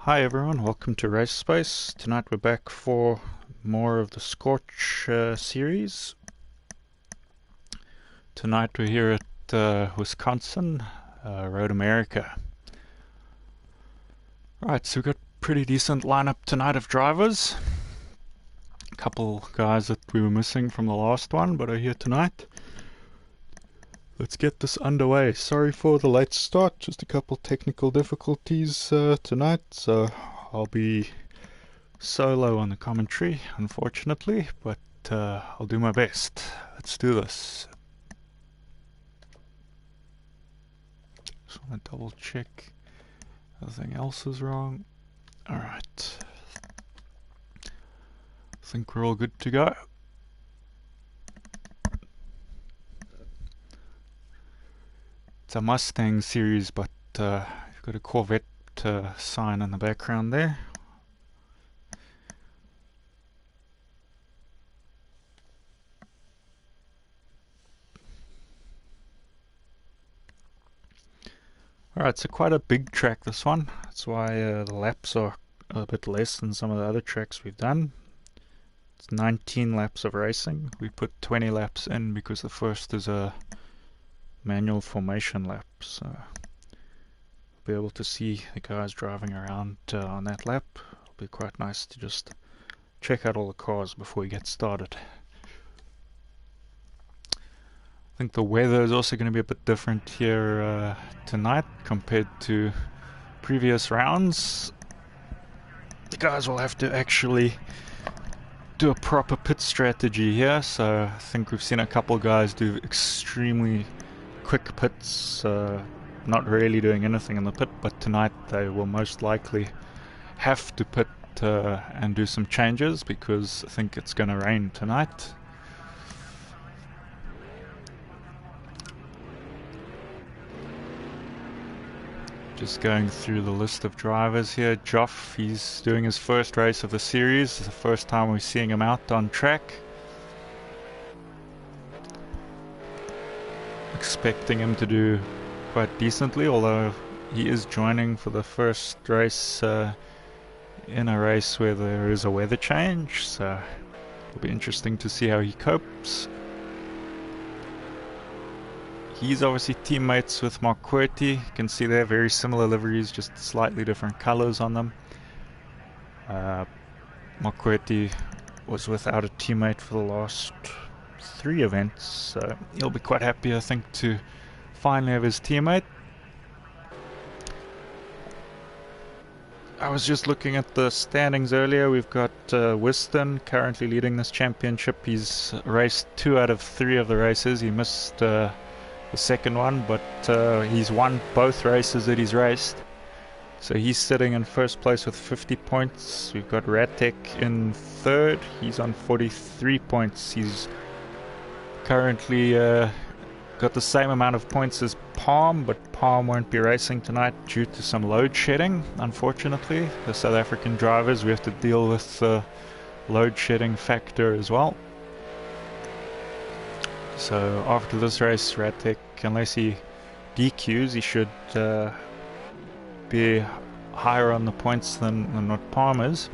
Hi everyone, welcome to Race Space. Tonight we're back for more of the SCORCH series. Tonight we're here at Wisconsin, Road America. Right, so we've got a pretty decent lineup tonight of drivers. A couple guys that we were missing from the last one, but are here tonight. Let's get this underway. Sorry for the late start, just a couple technical difficulties tonight, so I'll be solo on the commentary, unfortunately, but I'll do my best. Let's do this. Just want to double check nothing else is wrong. Alright. I think we're all good to go. It's a Mustang series, but you've got a Corvette sign in the background there. Alright, so quite a big track, this one. That's why the laps are a bit less than some of the other tracks we've done. It's 19 laps of racing. We put 20 laps in because the first is a manual formation lap, so we'll be able to see the guys driving around on that lap. It'll be quite nice to just check out all the cars before we get started. I think the weather is also going to be a bit different here tonight compared to previous rounds. The guys will have to actually do a proper pit strategy here, so I think we've seen a couple guys do extremely quick pits, not really doing anything in the pit, but tonight they will most likely have to pit and do some changes because I think it's going to rain tonight. Just going through the list of drivers here. Joff, he's doing his first race of the series. It's the first time we're seeing him out on track. Expecting him to do quite decently, although he is joining for the first race in a race where there is a weather change, so it'll be interesting to see how he copes. He's obviously teammates with Mark Querty. You can see they're very similar liveries, just slightly different colors on them. Mark Querty was without a teammate for the last 3 events, so he'll be quite happy, I think, to finally have his teammate. I was just looking at the standings earlier. We've got Whiston currently leading this championship. He's raced 2 out of 3 of the races. He missed the second one, but he's won both races that he's raced. So he's sitting in first place with 50 points. We've got Ratek in third. He's on 43 points. He's currently got the same amount of points as Palm, but Palm won't be racing tonight due to some load shedding. Unfortunately, the South African drivers, we have to deal with the load shedding factor as well. So after this race, Ratek, unless he DQs, he should be higher on the points than what Palm is.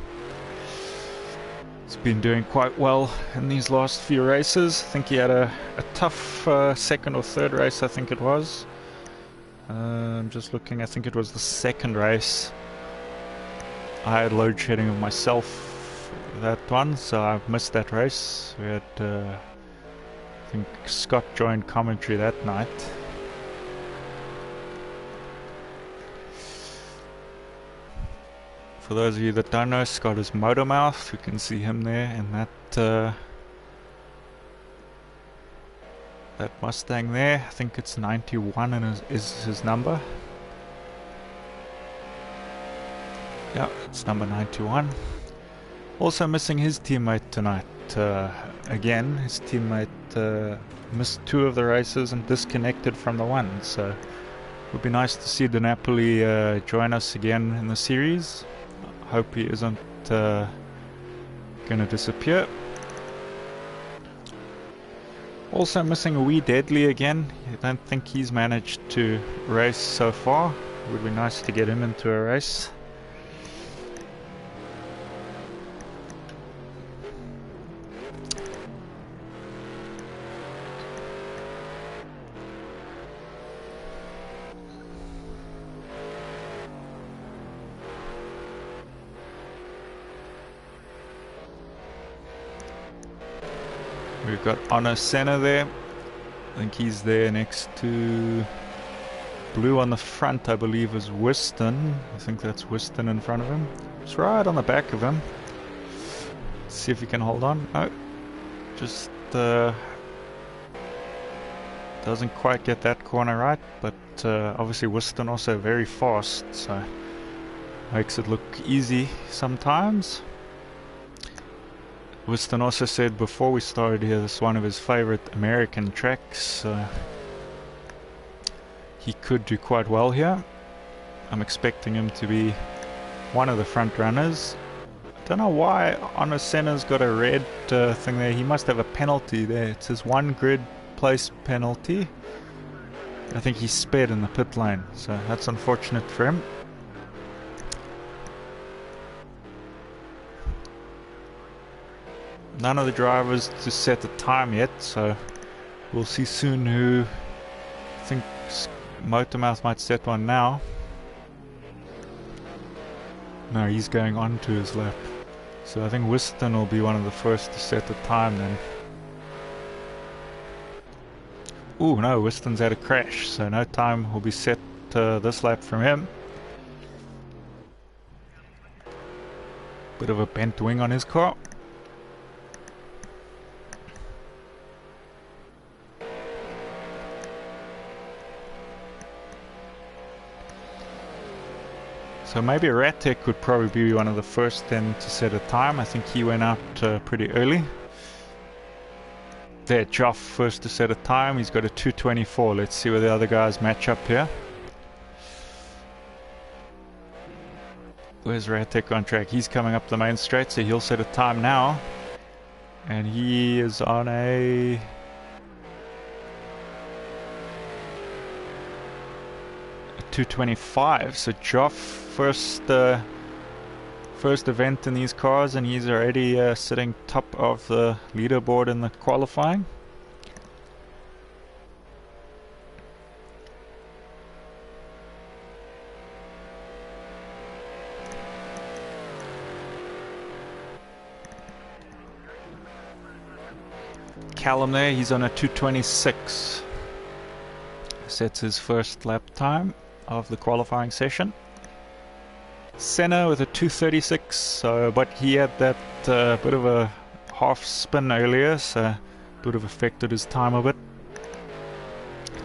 He's been doing quite well in these last few races. I think he had a tough second or third race, I think it was. I'm just looking, I think it was the second race. I had load shedding of myself that one, so I missed that race. We had, I think Scott joined commentary that night. For those of you that don't know, Scott is Motormouth. You can see him there in that that Mustang there. I think it's 91 and is his number. Yeah, it's number 91. Also missing his teammate tonight. Again, his teammate missed 2 of the races and disconnected from the one. So it would be nice to see DiNapoli join us again in the series. Hope he isn't going to disappear. Also missing a wee Deadly again. I don't think he's managed to race so far. It would be nice to get him into a race. We've got Honor Senna there. I think he's there next to blue on the front, I believe, is Whiston. I think that's Whiston in front of him. It's right on the back of him. Let's see if he can hold on. No, just doesn't quite get that corner right, but obviously Whiston also very fast, so makes it look easy sometimes. Whiston also said before we started here this is one of his favorite American tracks. He could do quite well here. I'm expecting him to be one of the front runners. Don't know why Honor Senna's got a red thing there. He must have a penalty there. It says 1 grid place penalty. I think he sped in the pit lane, so that's unfortunate for him. None of the drivers to set a time yet, so we'll see soon who. I think Motormouth might set one now. No, he's going on to his lap. So I think Whiston will be one of the first to set a time then. Ooh, no, Whiston's had a crash, so no time will be set this lap from him. Bit of a bent wing on his car. So maybe Ratek would probably be one of the first then to set a time. I think he went out pretty early. There, Joff first to set a time. He's got a 2:24. Let's see where the other guys match up here. Where's Ratek on track? He's coming up the main straight, so he'll set a time now. And he is on a... a 2:25. So Joff first event in these cars, and he's already sitting top of the leaderboard in the qualifying. Callum there, he's on a 2:26. Sets his first lap time of the qualifying session. Senna with a 2:36, so, but he had that bit of a half spin earlier, so it would have affected his time a bit.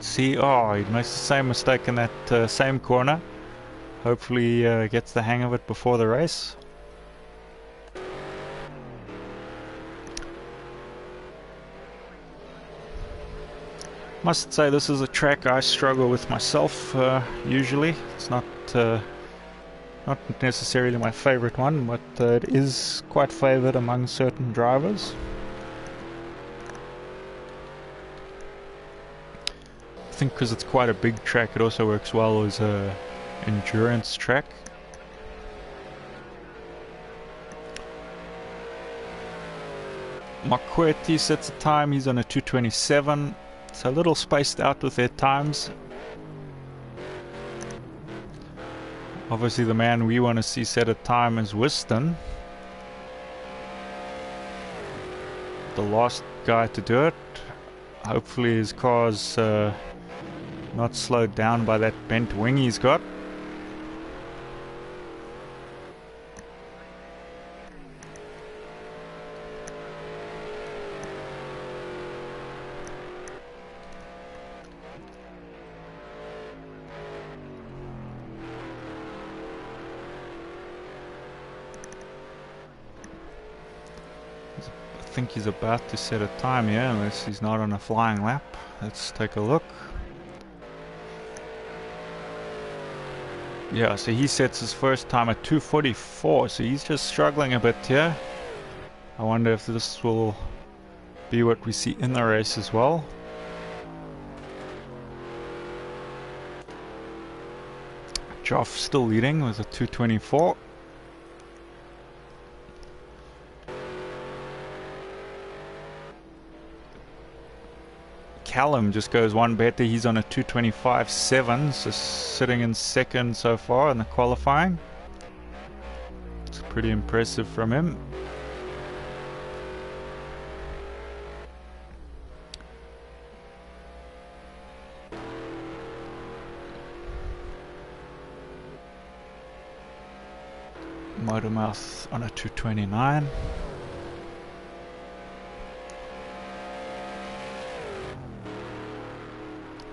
See, oh, he makes the same mistake in that same corner. Hopefully he gets the hang of it before the race. Must say this is a track I struggle with myself usually. It's not necessarily my favorite one, but it is quite favored among certain drivers. I think because it's quite a big track, it also works well as a endurance track. Marquetti sets a time, he's on a 2:27, so a little spaced out with their times. Obviously the man we want to see set a time is Whiston. The last guy to do it. Hopefully his car's not slowed down by that bent wing he's got. I think he's about to set a time here, unless he's not on a flying lap. Let's take a look. Yeah, so he sets his first time at 2:44, so he's just struggling a bit here. I wonder if this will be what we see in the race as well. Joff still leading with a 2:24. Callum just goes one better. He's on a 225.7, so sitting in second so far in the qualifying. It's pretty impressive from him. Motormouth on a 229.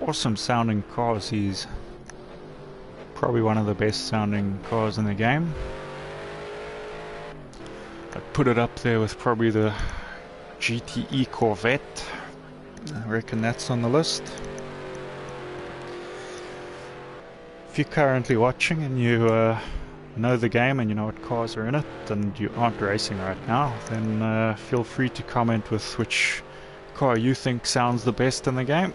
Awesome sounding cars. He's probably one of the best sounding cars in the game. I'd put it up there with probably the GTE Corvette. I reckon that's on the list. If you're currently watching and you know the game and you know what cars are in it and you aren't racing right now, then feel free to comment with which car you think sounds the best in the game.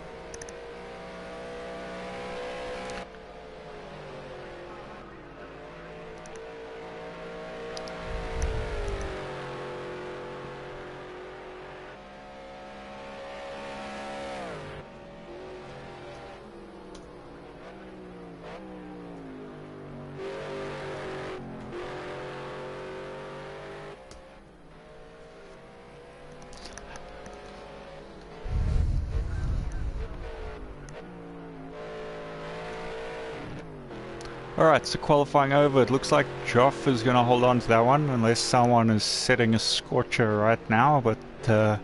Alright, so qualifying over, it looks like Joff is going to hold on to that one unless someone is setting a scorcher right now, but don't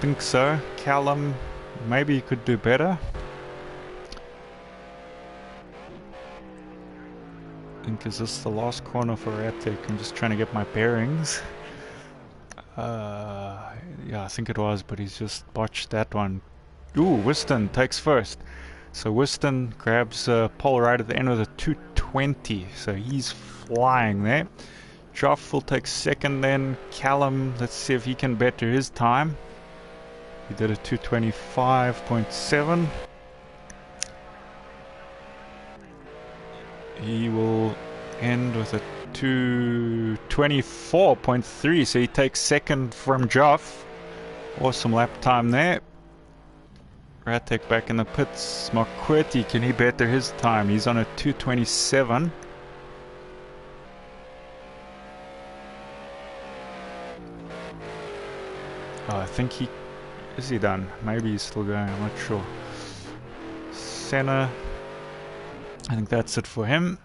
think so. Callum, maybe he could do better. I think, is this the last corner for Ratek? I'm just trying to get my bearings. Yeah, I think it was, but he's just botched that one. Ooh, Whiston takes first. So Whiston grabs pole right at the end with a 220, so he's flying there. Joff will take second then. Callum, let's see if he can better his time. He did a 225.7. He will end with a 224.3, so he takes second from Joff. Awesome lap time there. Ratek back in the pits. McQuarrie, can he better his time? He's on a 227. Oh, I think he... Is he done? Maybe he's still going, I'm not sure. Senna. I think that's it for him.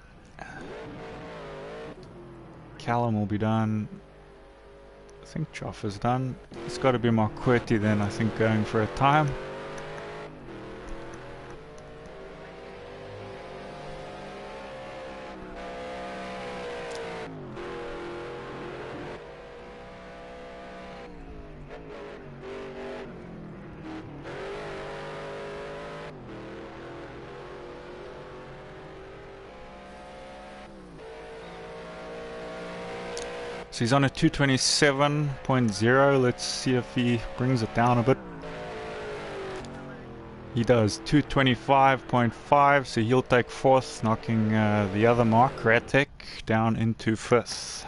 Callum will be done. I think Joff is done. It's got to be McQuarrie then, I think, going for a time. So he's on a 227.0. Let's see if he brings it down a bit. He does 225.5, so he'll take fourth, knocking the other Mark, Ratek, down into fifth.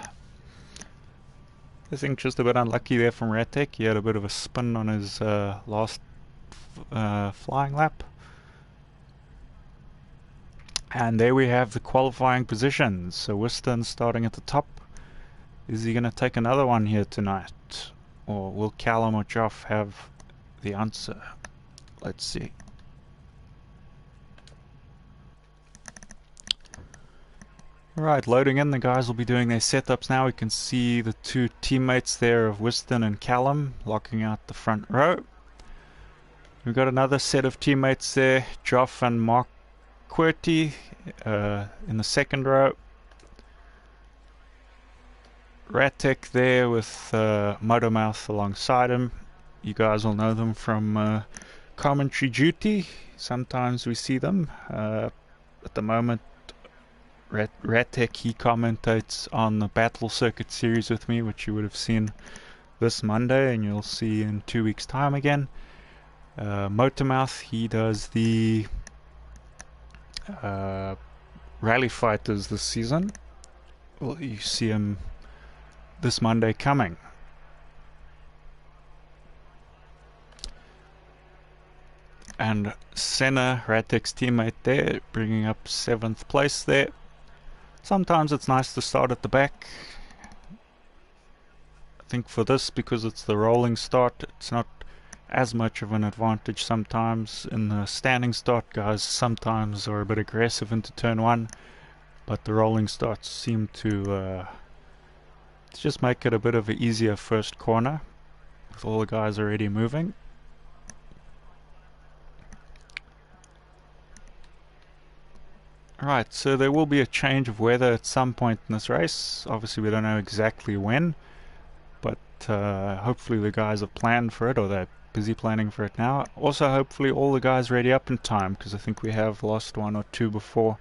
I think just a bit unlucky there from Ratek. He had a bit of a spin on his last flying lap. And there we have the qualifying positions. So Whiston starting at the top. Is he going to take another one here tonight? Or will Callum or Joff have the answer? Let's see. Alright, loading in. The guys will be doing their setups now. We can see the two teammates there of Whiston and Callum locking out the front row. We've got another set of teammates there, Joff and McQuarrie in the second row. Ratek there with Motormouth alongside him. You guys will know them from commentary duty. Sometimes we see them. At the moment, Ratek, he commentates on the Battle Circuit series with me, which you would have seen this Monday, and you'll see in 2 weeks' time again. Motormouth, he does the Rally Fighters this season. Well, you see him this Monday coming. And Senna, Radtek's teammate there, bringing up 7th place there. Sometimes it's nice to start at the back. I think for this, because it's the rolling start, it's not as much of an advantage sometimes. In the standing start, guys sometimes are a bit aggressive into turn 1, but the rolling starts seem to just make it a bit of an easier first corner with all the guys already moving. Right, so there will be a change of weather at some point in this race. Obviously we don't know exactly when, but hopefully the guys have planned for it, or they're busy planning for it now. Also hopefully all the guys ready up in time, because I think we have lost 1 or 2 before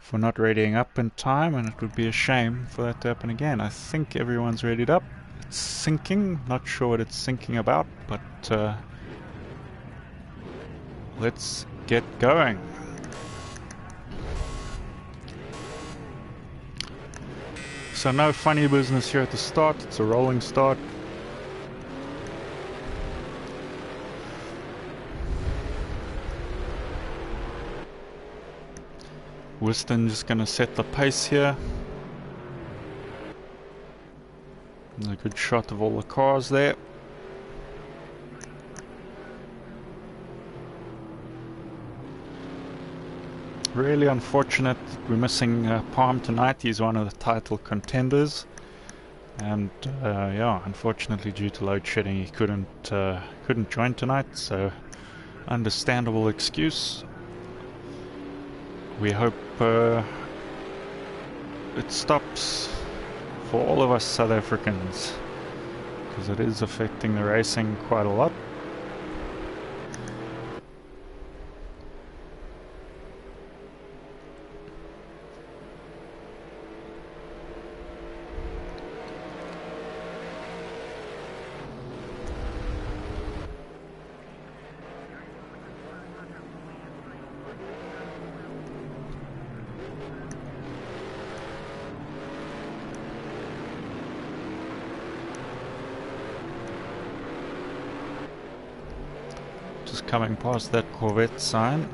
for not readying up in time, and it would be a shame for that to happen again. I think everyone's readied up. It's sinking, not sure what it's sinking about, but let's get going. So no funny business here at the start, it's a rolling start. Whiston just going to set the pace here. There's a good shot of all the cars there. Really unfortunate that we're missing Palm tonight. He's one of the title contenders, and yeah, unfortunately due to load shedding he couldn't join tonight, so understandable excuse. We hope it stops for all of us South Africans, because it is affecting the racing quite a lot. Just coming past that Corvette sign.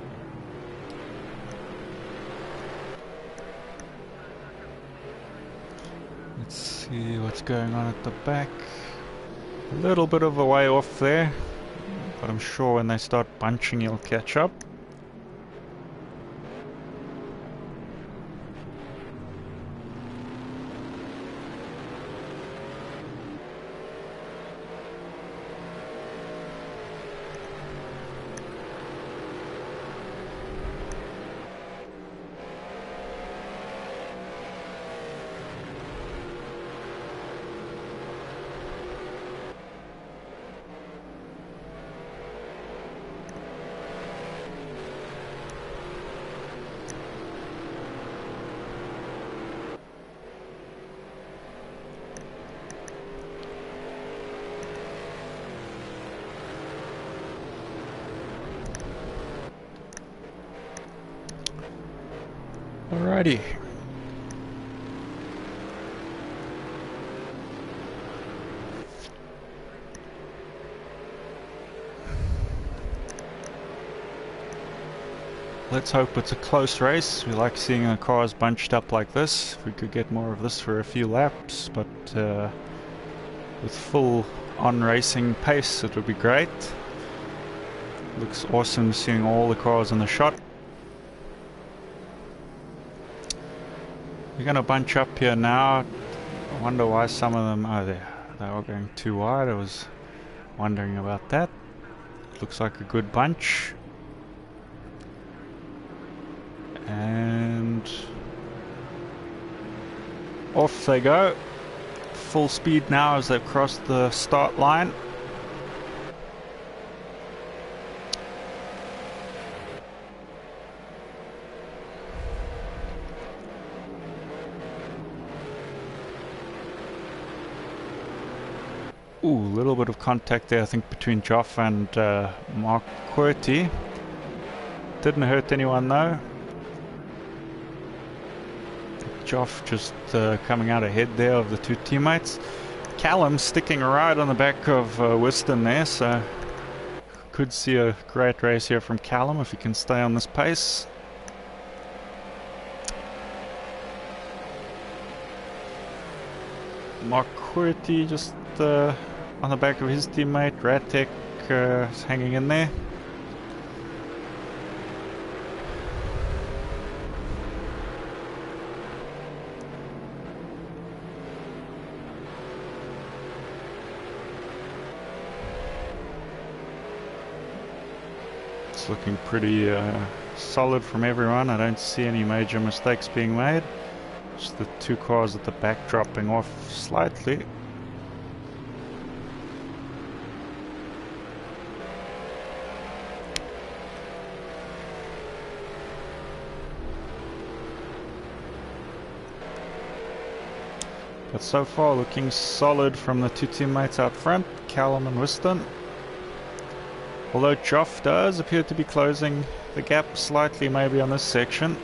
Let's see what's going on at the back. A little bit of a way off there, but I'm sure when they start bunching he'll catch up. Alrighty. Let's hope it's a close race. We like seeing the cars bunched up like this. If we could get more of this for a few laps, but with full on racing pace it would be great. Looks awesome seeing all the cars in the shot. We're going to bunch up here now. I wonder why some of them, they are going too wide. I was wondering about that. Looks like a good bunch. And off they go. Full speed now as they've crossed the start line. Ooh, a little bit of contact there, I think, between Joff and Mark Quirty. Didn't hurt anyone though. Joff just coming out ahead there of the two teammates. Callum sticking right on the back of Whiston there, so could see a great race here from Callum if he can stay on this pace. Mark Quirty just on the back of his teammate. Ratek is hanging in there. It's looking pretty solid from everyone. I don't see any major mistakes being made. Just the two cars at the back dropping off slightly. But so far looking solid from the two teammates out front, Callum and Whiston. Although Joff does appear to be closing the gap slightly maybe on this section.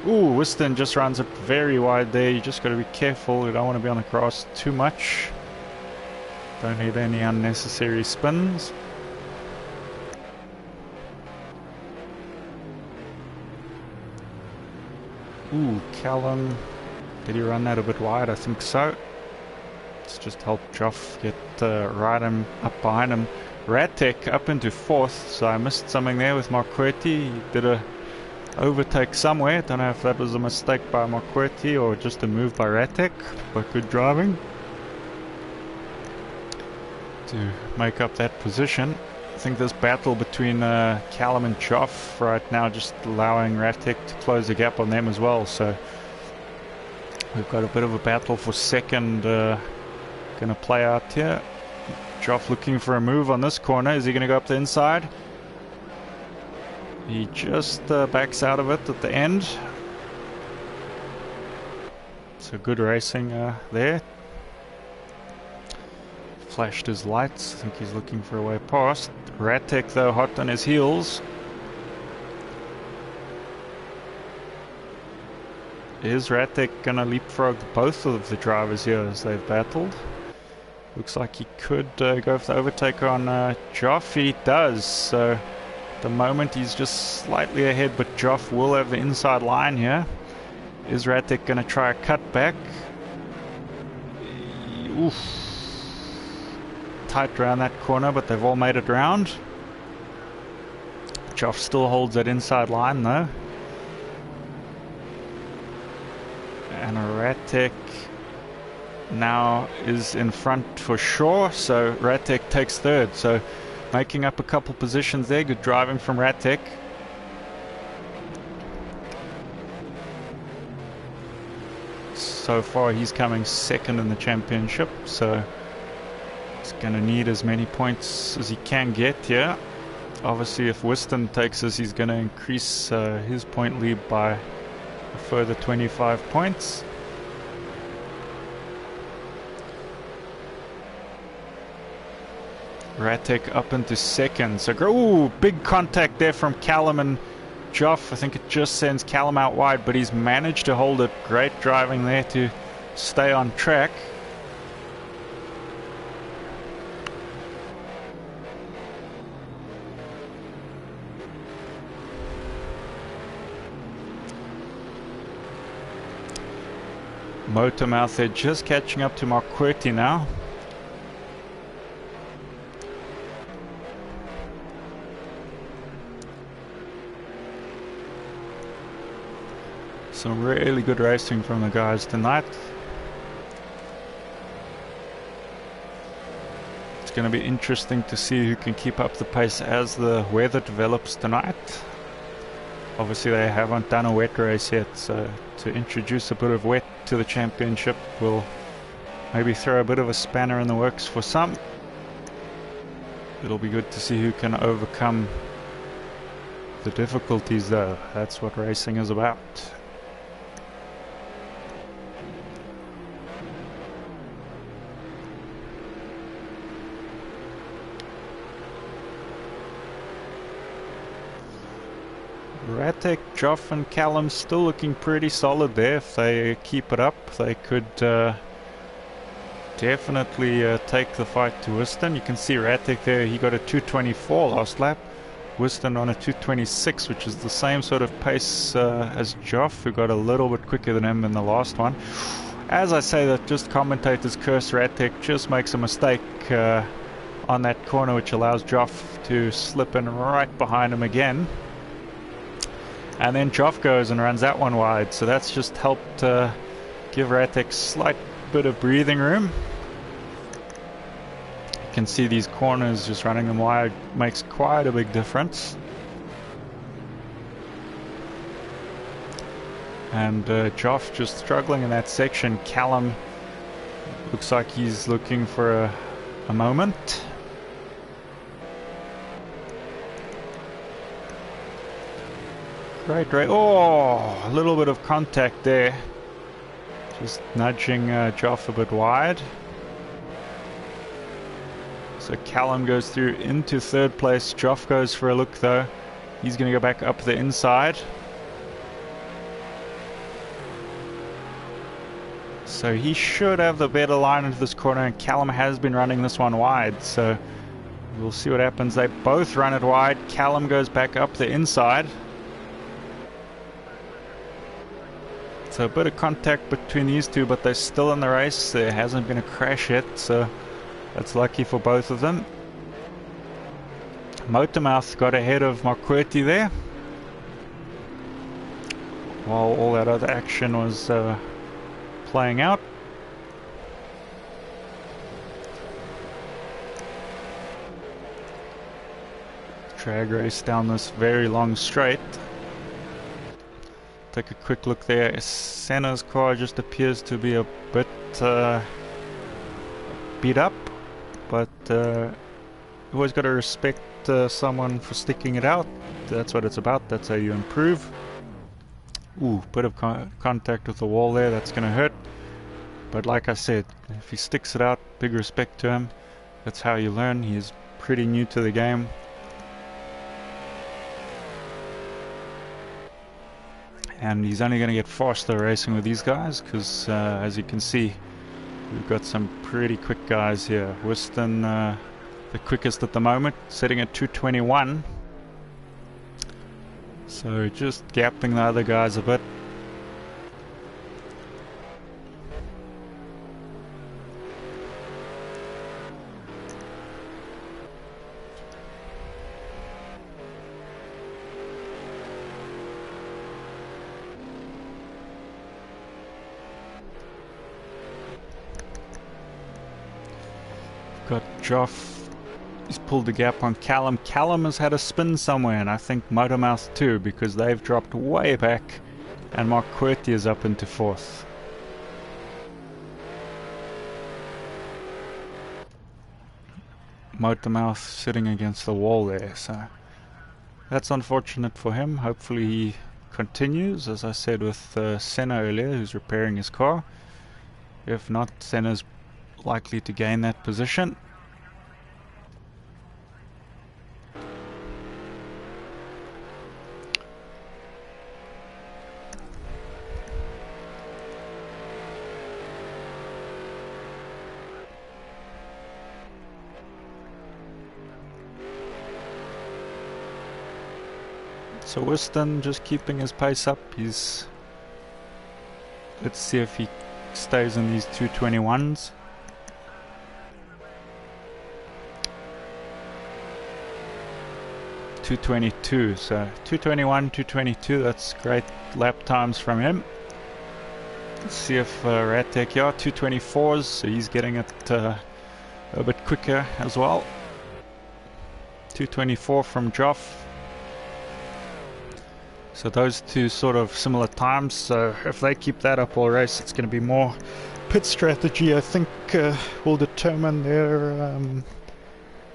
Ooh, Whiston just runs it very wide there. You just got to be careful. You don't want to be on the grass too much. Don't need any unnecessary spins. Ooh, Callum. Did he run that a bit wide? I think so. Let's just help Joff get right up behind him. Ratek up into fourth, so I missed something there with Marquetti. He did a overtake somewhere. Don't know if that was a mistake by Marquetti or just a move by Ratek, but good driving to make up that position. I think this battle between Callum and Joff right now just allowing Ratek to close the gap on them as well, so we've got a bit of a battle for second gonna play out here. Joff looking for a move on this corner. Is he gonna go up the inside? He just backs out of it at the end. So good racing there. Flashed his lights. I think he's looking for a way past. Ratek though hot on his heels. Is Ratek gonna leapfrog both of the drivers here as they've battled? Looks like he could go for the overtake on Joff. He does. So at the moment he's just slightly ahead, but Joff will have the inside line here. Is Ratek gonna try a cutback? Oof. Tight around that corner, but they've all made it round. Joff still holds that inside line though. And Ratek now is in front for sure, so Ratek takes third, so making up a couple positions there. Good driving from Ratek. So far he's coming second in the championship, so he's going to need as many points as he can get here. Obviously if Whiston takes this, he's going to increase his point lead by a further 25 points. Ratek up into second. So, ooh, big contact there from Callum and Joff. I think it just sends Callum out wide, but he's managed to hold it. Great driving there to stay on track. Motormouth, they're just catching up to Mark Quirty now. Some really good racing from the guys tonight. It's going to be interesting to see who can keep up the pace as the weather develops tonight. Obviously they haven't done a wet race yet, so to introduce a bit of wet to the championship will maybe throw a bit of a spanner in the works for some. It'll be good to see who can overcome the difficulties though. That's what racing is about. Ratek, Joff and Callum still looking pretty solid there. If they keep it up, they could definitely take the fight to Whiston. You can see Ratek there, he got a 2:24 last lap. Whiston on a 2:26, which is the same sort of pace as Joff, who got a little bit quicker than him in the last one. As I say that, just commentators curse Ratek, just makes a mistake on that corner, which allows Joff to slip in right behind him again. And then Joff goes and runs that one wide, so that's just helped give Ratek a slight bit of breathing room. You can see these corners, just running them wide makes quite a big difference. And Joff just struggling in that section. Callum looks like he's looking for a moment. Great. Oh, a little bit of contact there. Just nudging Joff a bit wide. So Callum goes through into third place. Joff goes for a look though. He's going to go back up the inside. So he should have the better line into this corner, and Callum has been running this one wide. So we'll see what happens. They both run it wide. Callum goes back up the inside. So a bit of contact between these two, but they're still in the race. There hasn't been a crash yet, so that's lucky for both of them. Motormouth got ahead of Marquerti there, while all that other action was playing out. Drag race down this very long straight. Take a quick look there. Senna's car just appears to be a bit beat up, but you always got to respect someone for sticking it out. That's what it's about. That's how you improve. Ooh, bit of contact with the wall there. That's going to hurt. But like I said, if he sticks it out, big respect to him. That's how you learn. He's pretty new to the game. And he's only going to get faster racing with these guys, because as you can see, we've got some pretty quick guys here. Whiston, the quickest at the moment, sitting at 2:21. So just gapping the other guys a bit. Got Joff, he's pulled the gap on Callum. Callum has had a spin somewhere, and I think Motormouth too, because they've dropped way back, and Mark Querty is up into fourth. Motormouth sitting against the wall there, so that's unfortunate for him. Hopefully he continues, as I said with Senna earlier, who's repairing his car. If not, Senna's likely to gain that position. So Whiston just keeping his pace up. Let's see if he stays in these 2:21s. .222, so 2:21, 2:22, that's great lap times from him. Let's see if Ratek, yeah, 2:24s, so he's getting it a bit quicker as well. 2:24 from Joff. So those two sort of similar times, so if they keep that up all race, it's going to be more pit strategy, I think, will determine their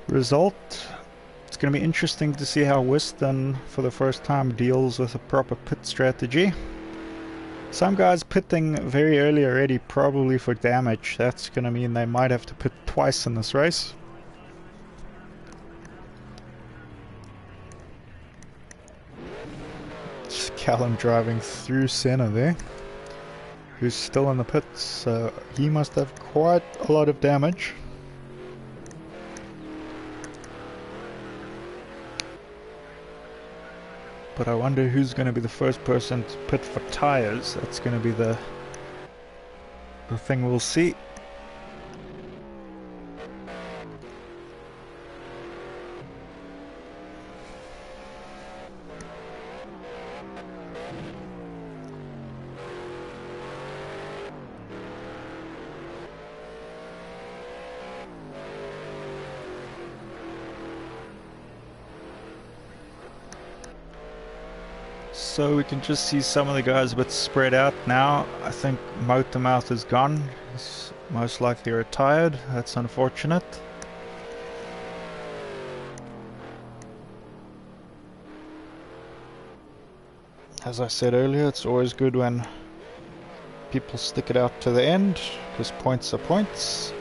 result. It's going to be interesting to see how Whiston, for the first time, deals with a proper pit strategy. Some guys pitting very early already, probably for damage. That's going to mean they might have to pit twice in this race. Callum driving through Senna there. who's still in the pits, so he must have quite a lot of damage. But I wonder who's going to be the first person to pit for tires. That's going to be the thing we'll see. So we can just see some of the guys a bit spread out now. I think Motormouth is gone. He's most likely retired. That's unfortunate. As I said earlier, it's always good when people stick it out to the end, because points are points.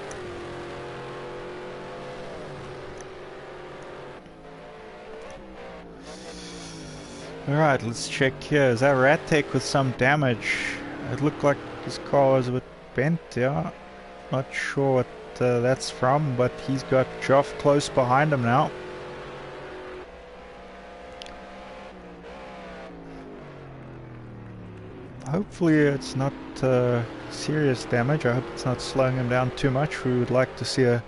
Alright, let's check here. Is that Ratek with some damage? It looked like his car was a bit bent, yeah. Not sure what that's from, but he's got Joff close behind him now. Hopefully it's not serious damage. I hope it's not slowing him down too much. We would like to see a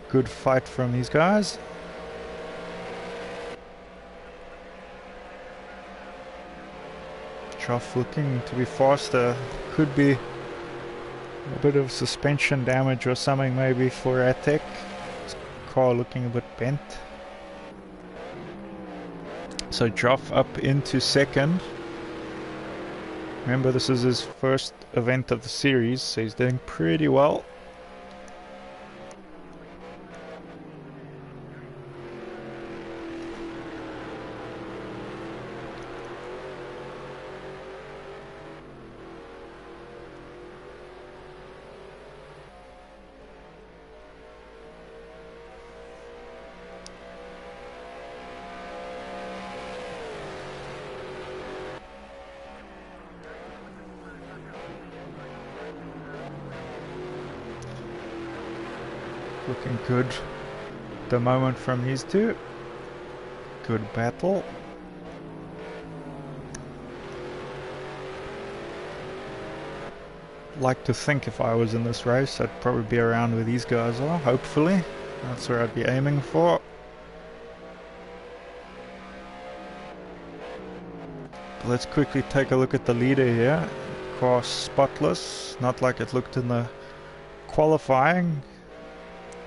good fight from these guys. Joff looking to be faster. Could be a bit of suspension damage or something maybe for Ratek. His car looking a bit bent. So Joff up into second. Remember, this is his first event of the series, so he's doing pretty well. Looking good the moment from these two. Good battle. Like to think if I was in this race I'd probably be around where these guys are, hopefully. That's where I'd be aiming for. But let's quickly take a look at the leader here. Car spotless, not like it looked in the qualifying.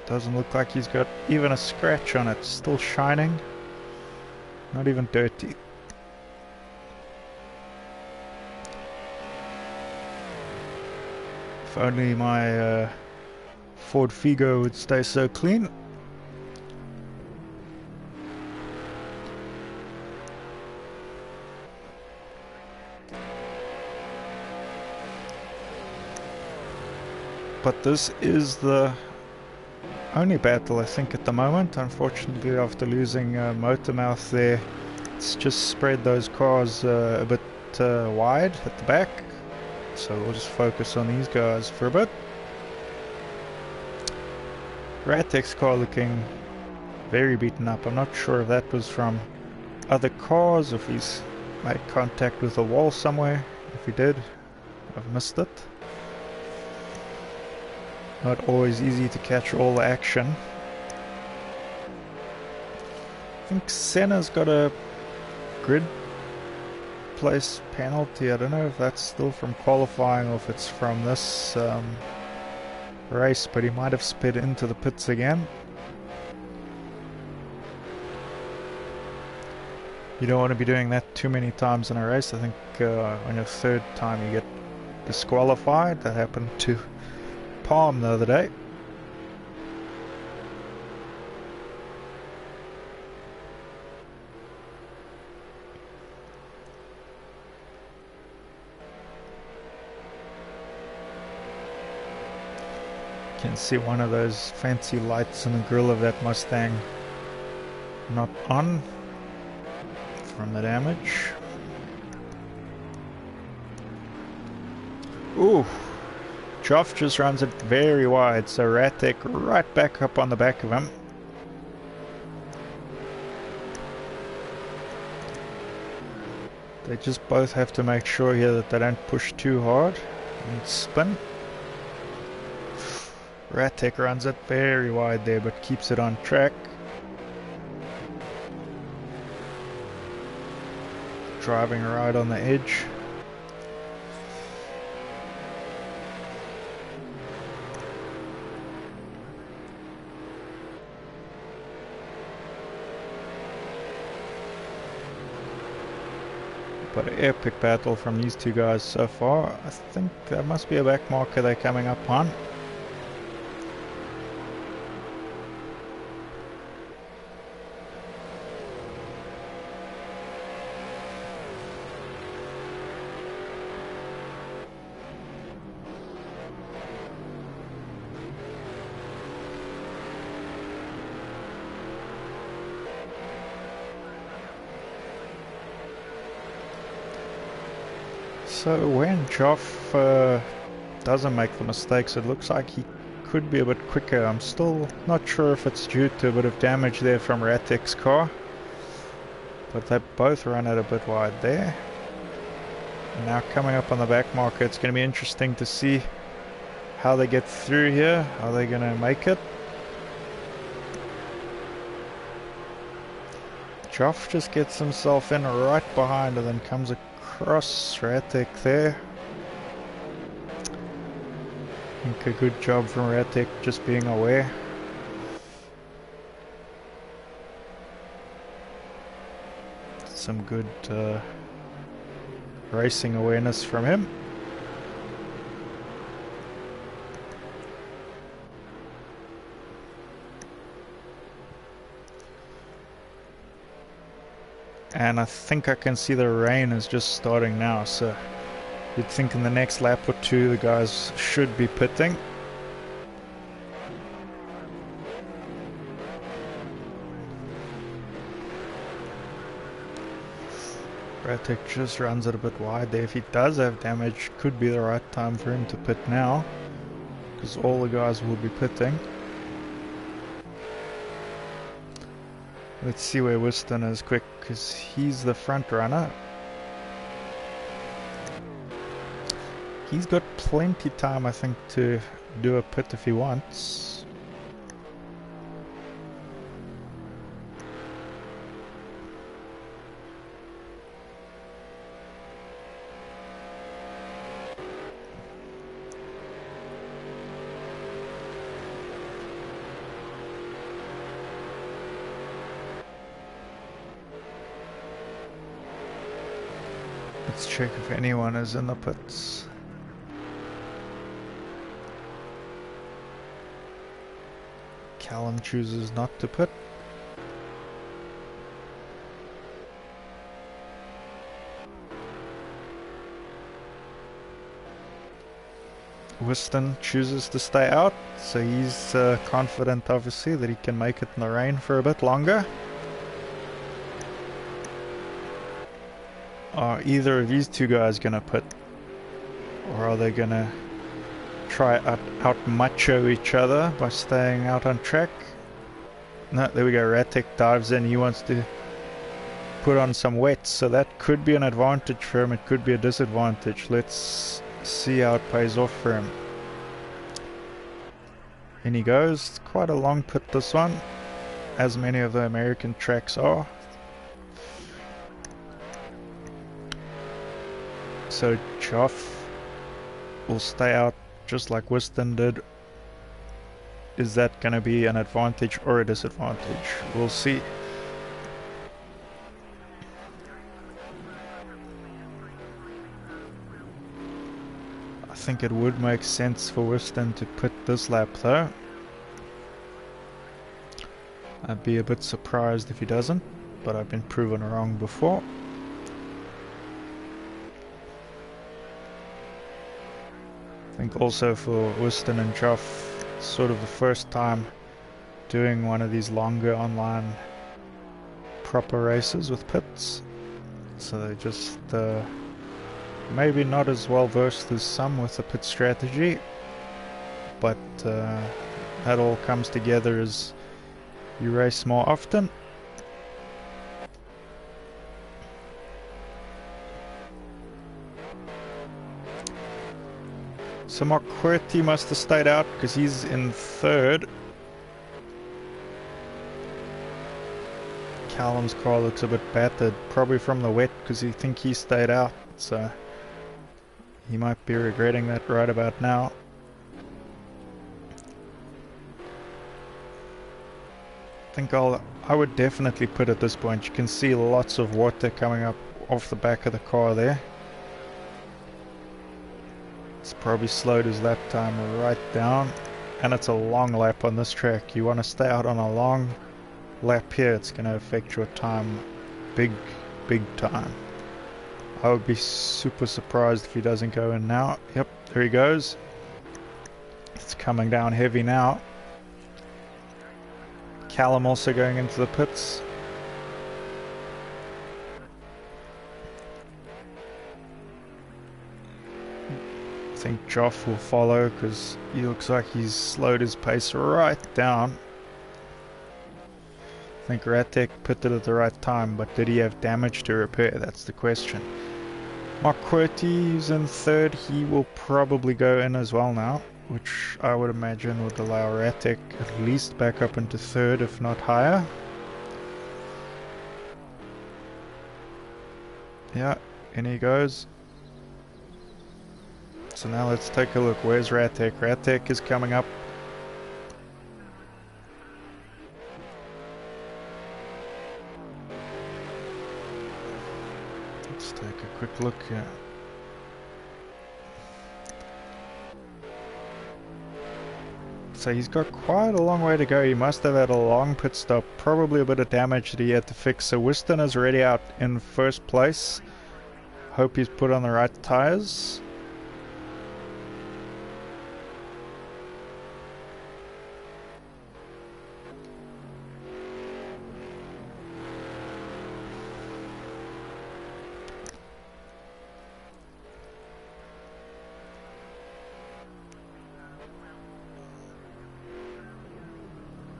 Doesn't look like he's got even a scratch on it. Still shining. Not even dirty. If only my Ford Figo would stay so clean. But this is the only battle I think at the moment. Unfortunately, after losing Motormouth there, it's just spread those cars a bit wide at the back. So we'll just focus on these guys for a bit. Ratek's car looking very beaten up. I'm not sure if that was from other cars, if he's made contact with a wall somewhere. If he did, I've missed it. Not always easy to catch all the action. I think Senna's got a grid place penalty. I don't know if that's still from qualifying or if it's from this race, but he might have sped into the pits again. You don't want to be doing that too many times in a race. I think on your third time you get disqualified. That happened to Palm the other day. You can see one of those fancy lights in the grille of that Mustang not on from the damage. Ooh, Joff just runs it very wide, so Ratek right back up on the back of him. They just both have to make sure here that they don't push too hard and spin. Ratek runs it very wide there, but keeps it on track. Driving right on the edge. But an epic battle from these two guys so far. I think there must be a back marker they're coming up on. So when Joff doesn't make the mistakes, it looks like he could be a bit quicker. I'm still not sure if it's due to a bit of damage there from Ratek's car, but they both run it a bit wide there. And now coming up on the back marker, it's going to be interesting to see how they get through here. Are they going to make it? Joff just gets himself in right behind and then comes across Ratek there. I think a good job from Ratek just being aware. Some good racing awareness from him. And I think I can see the rain is just starting now, so you'd think in the next lap or two the guys should be pitting. Ratek just runs it a bit wide there. If he does have damage, could be the right time for him to pit now, because all the guys will be pitting. Let's see where Wiston is quick, because he's the front runner. He's got plenty time, I think, to do a pit if he wants. Let's check if anyone is in the pits. Callum chooses not to pit. Wiston chooses to stay out, so he's confident obviously that he can make it in the rain for a bit longer. Are either of these two guys gonna pit, or are they gonna try out macho each other by staying out on track? No, there we go. Ratek dives in. He wants to put on some wets, so that could be an advantage for him. It could be a disadvantage. Let's see how it pays off for him. In he goes. Quite a long pit, this one, as many of the American tracks are. So Joff will stay out just like Wiston did. Is that going to be an advantage or a disadvantage? We'll see. I think it would make sense for Wiston to pit this lap though. I'd be a bit surprised if he doesn't, but I've been proven wrong before. I think also for Wiston and Joff, sort of the first time doing one of these longer online proper races with pits, so they're just maybe not as well versed as some with the pit strategy, but that all comes together as you race more often. So McQuarrie must have stayed out because he's in third. Callum's car looks a bit battered, probably from the wet because I think he stayed out, so he might be regretting that right about now. I would definitely put at this point. You can see lots of water coming up off the back of the car there. It's probably slowed his lap time right down, and it's a long lap on this track. You want to stay out on a long lap here. It's going to affect your time big time. I would be super surprised if he doesn't go in now. Yep, there he goes. It's coming down heavy now. Callum also going into the pits. I think Joff will follow because he looks like he's slowed his pace right down. I think Ratek pitted at the right time, but did he have damage to repair? That's the question. McQuarrie is in third. He will probably go in as well now, which I would imagine would allow Ratek at least back up into third, if not higher. Yeah, in he goes. So now let's take a look. Where's Ratek? Ratek is coming up. Let's take a quick look here. So he's got quite a long way to go. He must have had a long pit stop, probably a bit of damage that he had to fix. So Whiston is already out in first place. Hope he's put on the right tires.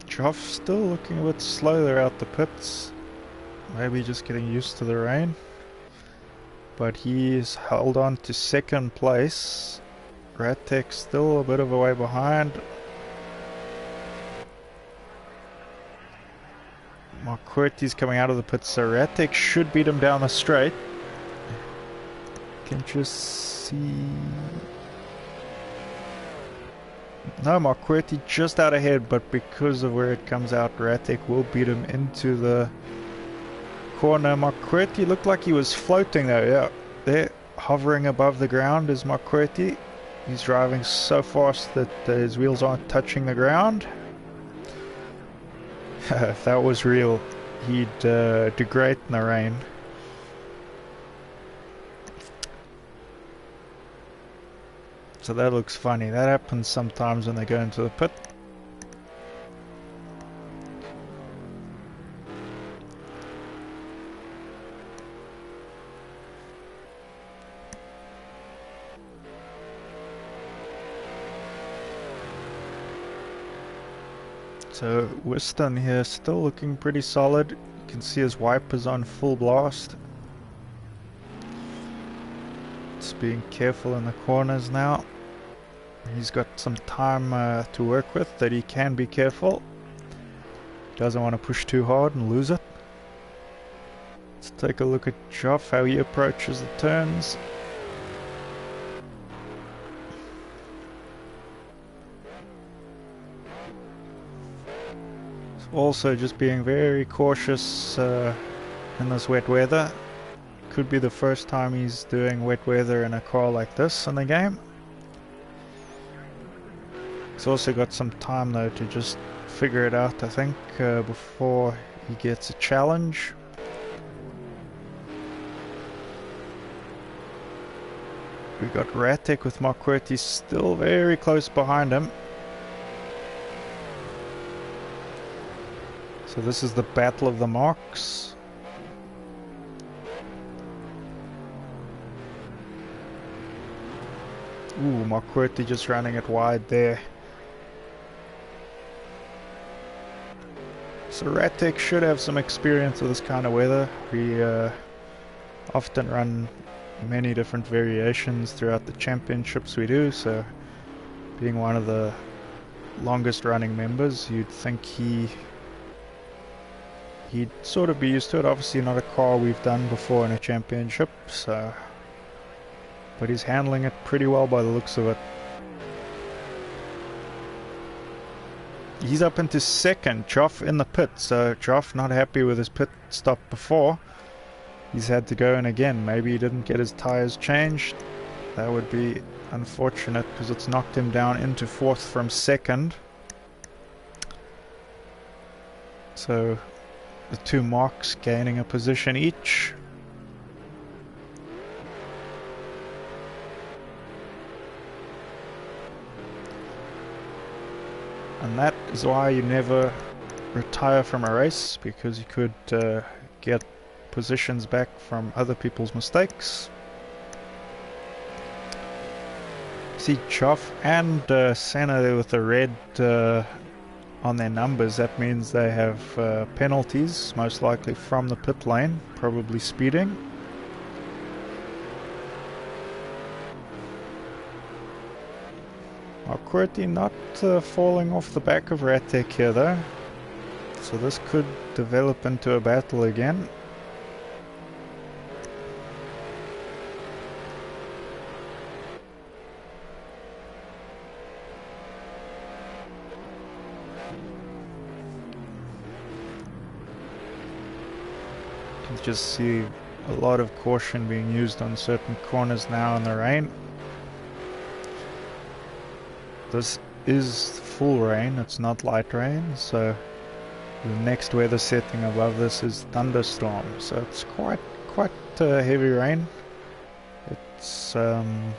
Joff still looking a bit slow there out the pits. Maybe just getting used to the rain. But he's held on to second place. Ratek still a bit of a way behind. McQuarrie's coming out of the pits, so Ratek should beat him down the straight. Can just see... No, McQuarrie just out ahead, but because of where it comes out, Ratek will beat him into the corner. McQuarrie looked like he was floating though, yeah. There, hovering above the ground is McQuarrie. He's driving so fast that his wheels aren't touching the ground. If that was real, he'd do great in the rain. So that looks funny. That happens sometimes when they go into the pit. So Whiston here still looking pretty solid. You can see his wipers on full blast. Just being careful in the corners now. He's got some time to work with, that he can be careful. Doesn't want to push too hard and lose it. Let's take a look at Joff, how he approaches the turns. Also just being very cautious in this wet weather. Could be the first time he's doing wet weather in a car like this in the game. He's also got some time though to just figure it out, I think, before he gets a challenge. We got Ratek with McQuarrie still very close behind him. So this is the battle of the marks. Ooh, Marquardt just running it wide there. So Ratek should have some experience with this kind of weather. We often run many different variations throughout the championships we do, so being one of the longest running members, you'd think he'd sort of be used to it. Obviously not a car we've done before in a championship, so but he's handling it pretty well by the looks of it. He's up into second, Joff in the pit, so Joff not happy with his pit stop before. He's had to go in again. Maybe he didn't get his tyres changed. That would be unfortunate because it's knocked him down into fourth from second. So the two marks gaining a position each. And that is why you never retire from a race, because you could get positions back from other people's mistakes. See Choff and Senna there with the red on their numbers. That means they have penalties, most likely from the pit lane, probably speeding. Marquardt not falling off the back of Ratek here though, so this could develop into a battle again. You can just see a lot of caution being used on certain corners now in the rain. This is full rain, it's not light rain, so the next weather setting above this is thunderstorm, so it's quite heavy rain. It's gonna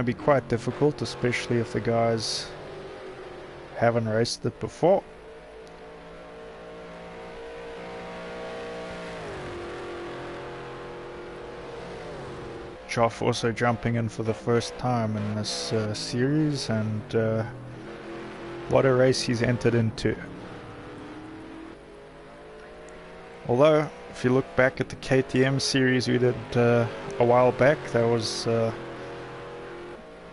be quite difficult, especially if the guys haven't raced it before. Choff also jumping in for the first time in this series, and what a race he's entered into. Although if you look back at the KTM series we did a while back, that was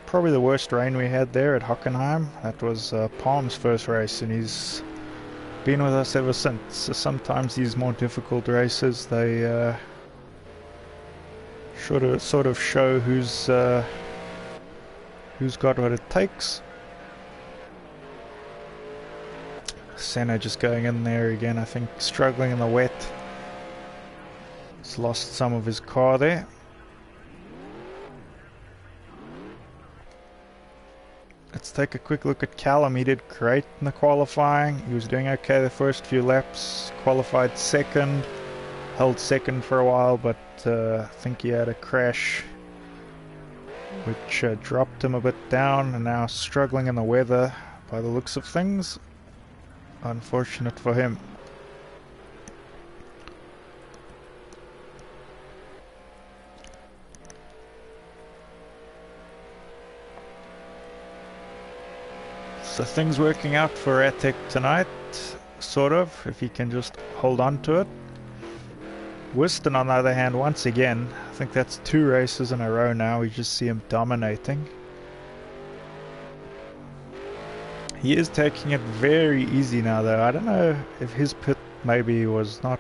probably the worst rain we had there at Hockenheim. That was Palm's first race, and he's been with us ever since. So sometimes these more difficult races, they sort of show who's got what it takes. Senna just going in there again, I think struggling in the wet. He's lost some of his car there. Let's take a quick look at Callum. He did great in the qualifying. He was doing okay the first few laps, qualified second, held second for a while, but I think he had a crash which dropped him a bit down, and now struggling in the weather by the looks of things. Unfortunate for him. So things working out for Ratek tonight, sort of, if he can just hold on to it. Whiston, on the other hand, once again, I think that's 2 races in a row now, we just see him dominating. He is taking it very easy now though. I don't know if his pit maybe was not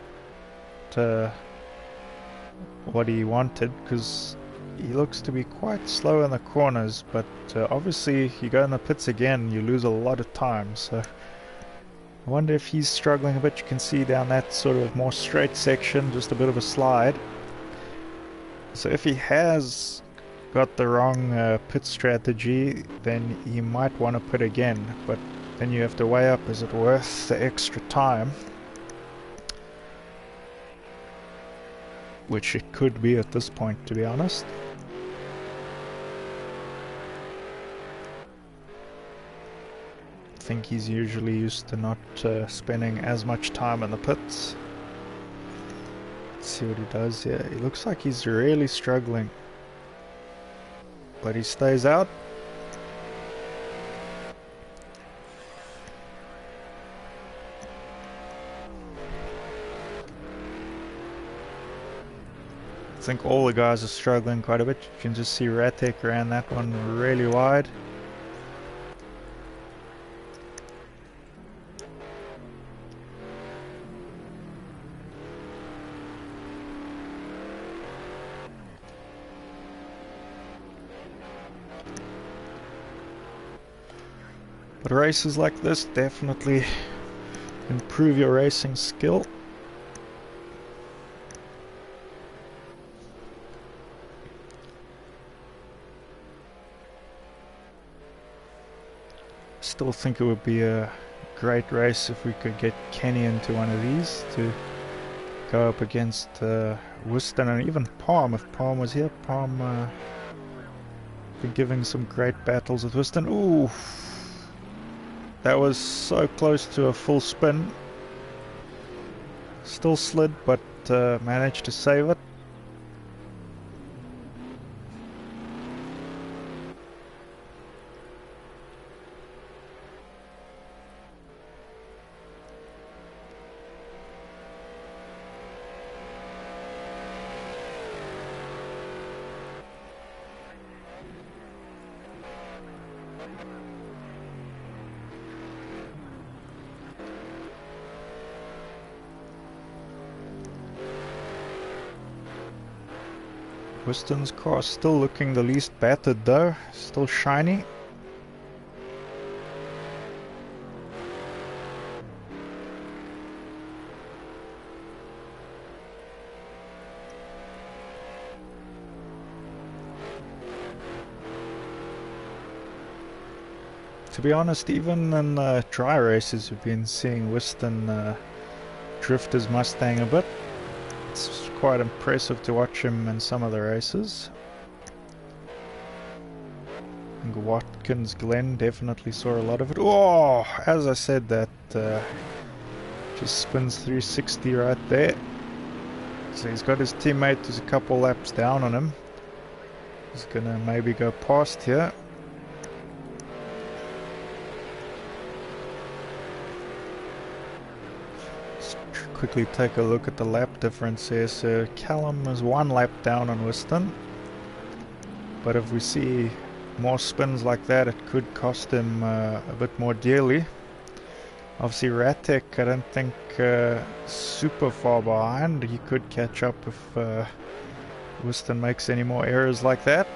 what he wanted, because he looks to be quite slow in the corners, but obviously you go in the pits again, you lose a lot of time, so I wonder if he's struggling a bit. You can see down that sort of more straight section, just a bit of a slide. So if he has got the wrong pit strategy, then he might want to pit again, but then you have to weigh up, is it worth the extra time? Which it could be at this point, to be honest. I think he's usually used to not spending as much time in the pits. Let's see what he does here. He looks like he's really struggling. but he stays out. I think all the guys are struggling quite a bit. You can just see Ratek ran that one really wide. But races like this definitely improve your racing skill. Still think it would be a great race if we could get Kenny into one of these to go up against Whiston and even Palm. If Palm was here, Palm been giving some great battles with Whiston. Ooh, that was so close to a full spin. Still slid, but managed to save it. Whiston's car still looking the least battered though, still shiny. To be honest, even in dry races we've been seeing Whiston drift his Mustang a bit. It's quite impressive to watch him in some of the races. I think Watkins Glen definitely saw a lot of it. Oh, as I said, that just spins 360 right there. So he's got his teammate who's a couple laps down on him. He's gonna maybe go past here. Quickly take a look at the lap difference here. So Callum is 1 lap down on Whiston, but if we see more spins like that, it could cost him a bit more dearly. Obviously Ratek, I don't think super far behind. He could catch up if Whiston makes any more errors like that.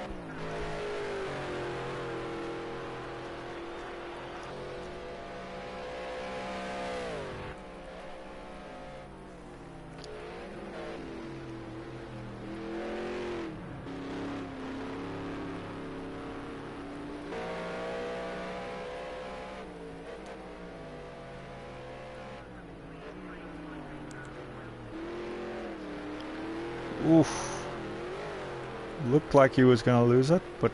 Oof. Looked like he was going to lose it, but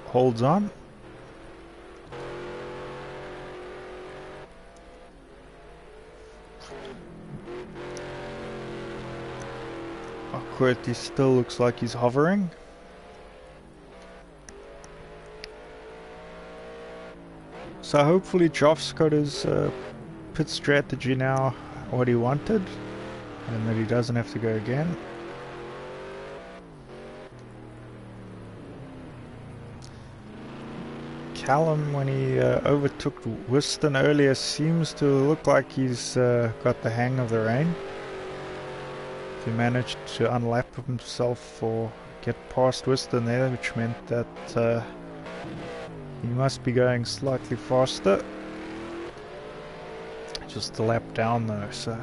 holds on. Awkward, he still looks like he's hovering. So hopefully Joff's got his pit strategy now, what he wanted, and that he doesn't have to go again. Callum, when he overtook Whiston earlier, seems to look like he's got the hang of the rain. He managed to unlap himself or get past Whiston there, which meant that he must be going slightly faster. Just a lap down though, so...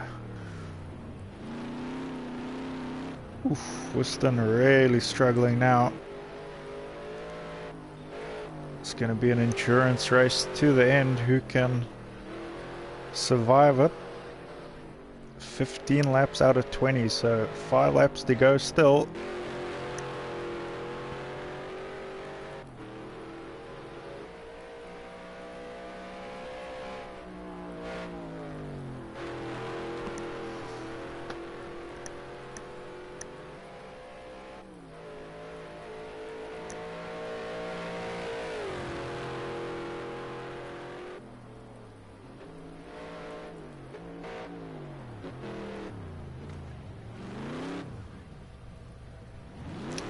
Oof, Whiston really struggling now. It's going to be an endurance race to the end. Who can survive it? 15 laps out of 20, so 5 laps to go still.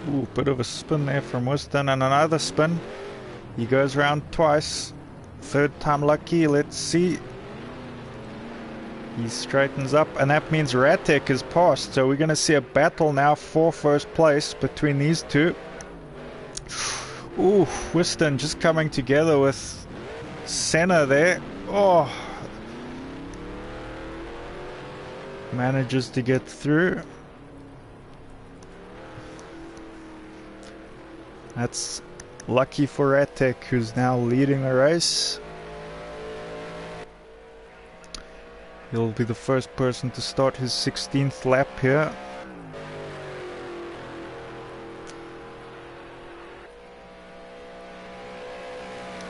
Ooh, bit of a spin there from Weston, and another spin. He goes around twice. Third time lucky, let's see. He straightens up, and that means Ratek is passed. So we're going to see a battle now for first place between these two. Ooh, Weston just coming together with Senna there. Oh, manages to get through. That's lucky for Ratek, who's now leading the race. He'll be the first person to start his 16th lap here.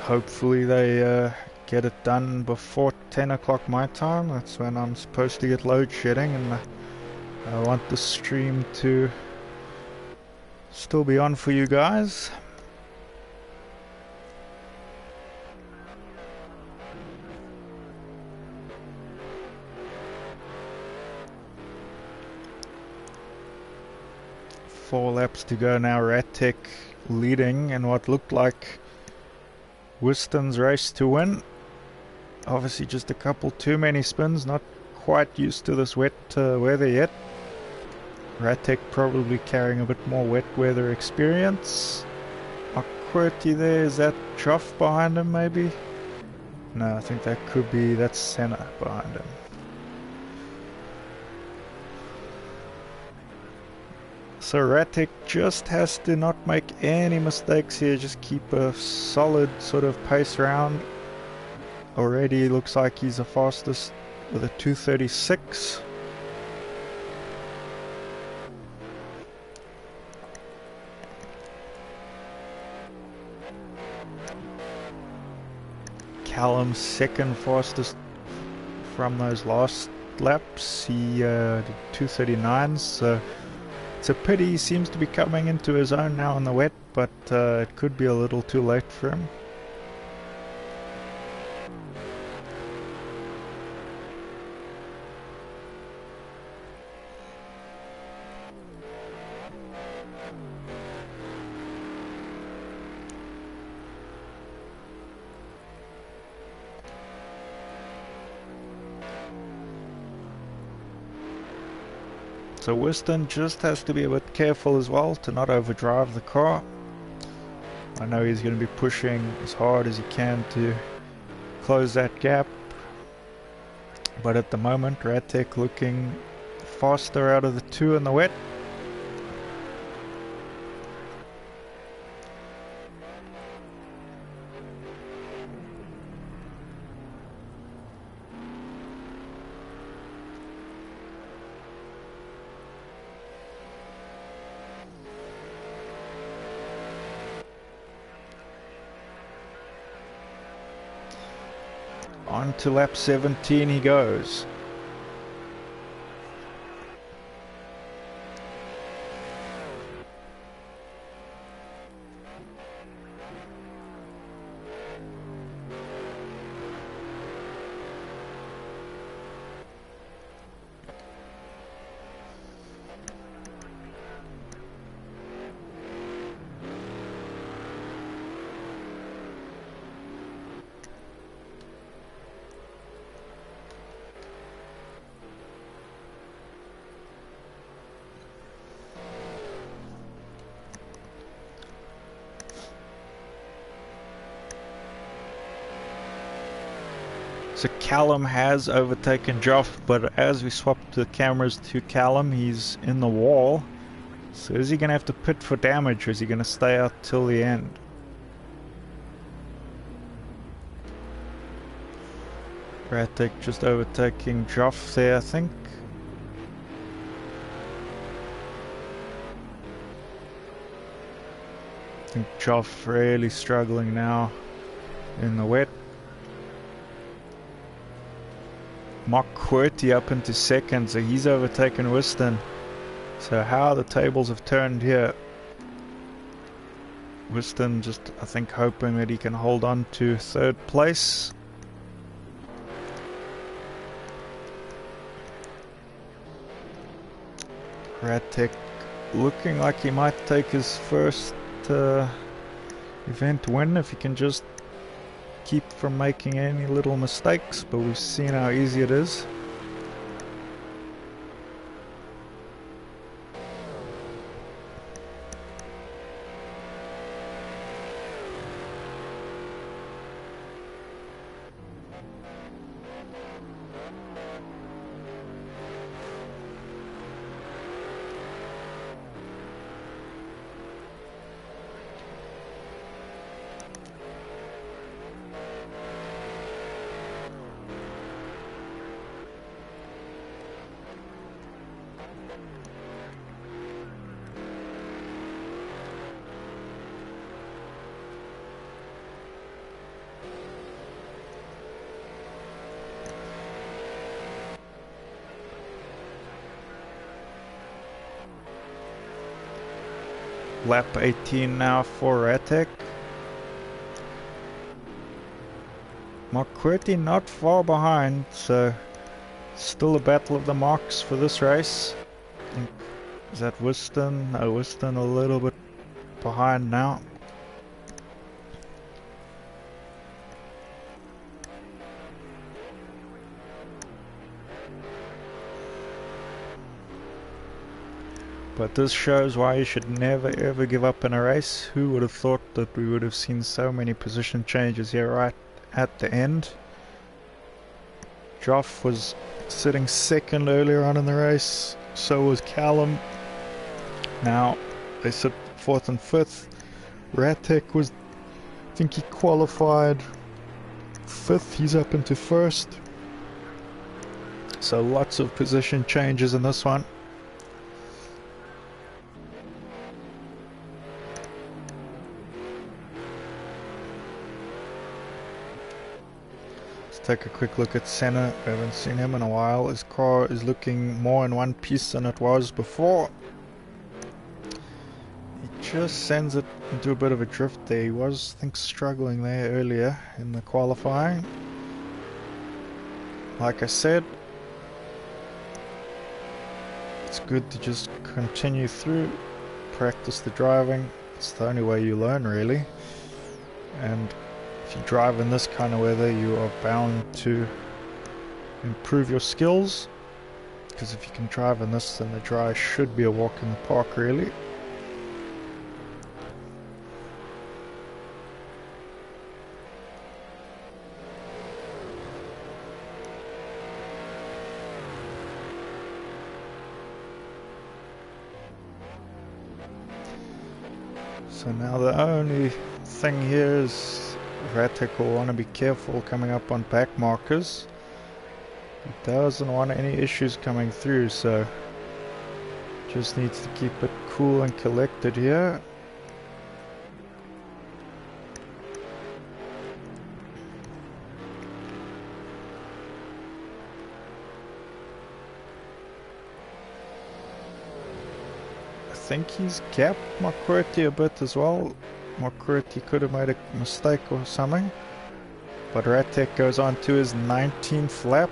Hopefully they get it done before 10 o'clock my time. That's when I'm supposed to get load shedding, and I want the stream to still be on for you guys. Four laps to go now. Ratek leading in what looked like Weston's race to win. Obviously just a couple too many spins, not quite used to this wet weather yet. Ratek probably carrying a bit more wet weather experience. McQuarrie there, is that Joff behind him maybe? No, I think that could be, that's Senna behind him. So Ratek just has to not make any mistakes here, just keep a solid sort of pace round. Already looks like he's the fastest with a 2:36. Callum's second fastest from those last laps. He did 2:39, so it's a pity. He seems to be coming into his own now in the wet, but it could be a little too late for him. So Weston just has to be a bit careful as well to not overdrive the car. I know he's going to be pushing as hard as he can to close that gap, but at the moment Ratek looking faster out of the two in the wet. On to lap 17 he goes. So Callum has overtaken Joff, but as we swap the cameras to Callum, he's in the wall. So is he going to have to pit for damage, or is he going to stay out till the end? Ratek just overtaking Joff there, I think. I think Joff really struggling now in the wet. McQuarrie up into second, so he's overtaken Weston. So how the tables have turned here. Weston just, I think, hoping that he can hold on to third place. Ratek looking like he might take his first event win if he can just keep from making any little mistakes, but we've seen how easy it is. Lap 18 now for Ratek. McQuarrie not far behind, so still a battle of the marks for this race. I think, is that Whiston? No, Whiston a little bit behind now. But this shows why you should never ever give up in a race. Who would have thought that we would have seen so many position changes here right at the end? Joff was sitting second earlier on in the race, so was Callum. Now they sit fourth and fifth. Ratek was, I think he qualified fifth, he's up into first. So lots of position changes in this one. Take a quick look at Senna. We haven't seen him in a while. His car is looking more in one piece than it was before. He just sends it into a bit of a drift there. He was, I think, struggling there earlier in the qualifying. Like I said, it's good to just continue through, practice the driving. It's the only way you learn, really. And if you drive in this kind of weather, you are bound to improve your skills, because if you can drive in this, then the dry should be a walk in the park, really. So now the only thing here is Ratek will want to be careful coming up on back markers. He doesn't want any issues coming through, so just needs to keep it cool and collected here. I think he's capped McQuarrie a bit as well. McQuarrie could have made a mistake or something, but Ratek goes on to his 19th lap.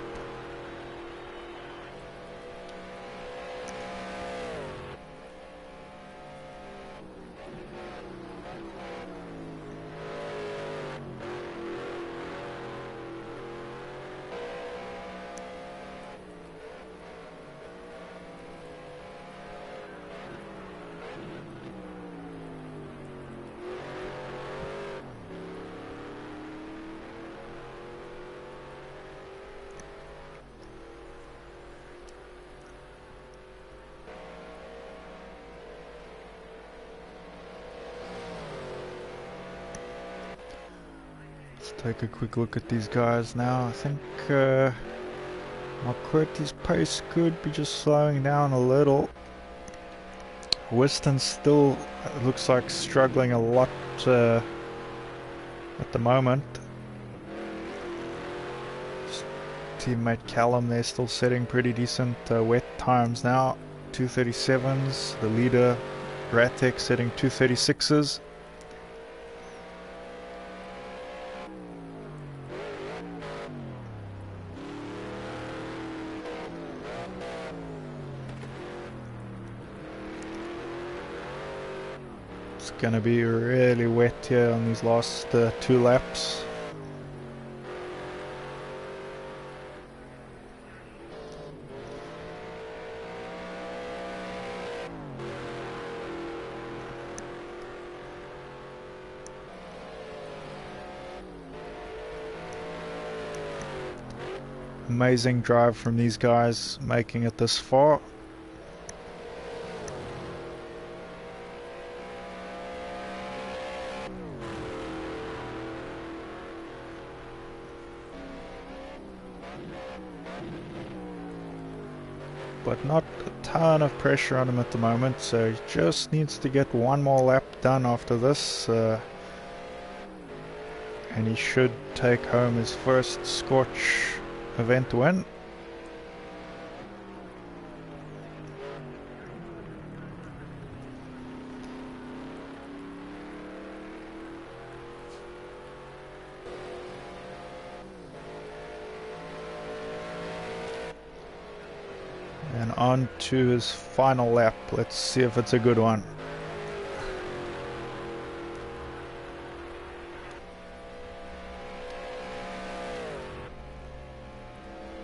Take a quick look at these guys now. I think McQuarrie's pace could be just slowing down a little. Whiston still looks like struggling a lot at the moment. Teammate Callum, they're still setting pretty decent wet times now. 2:37s. The leader Ratek setting 2:36s. It's gonna be really wet here on these last 2 laps. Amazing drive from these guys, making it this far. But not a ton of pressure on him at the moment, so he just needs to get 1 more lap done after this, and he should take home his first SCORCH event win. And on to his final lap. Let's see if it's a good one.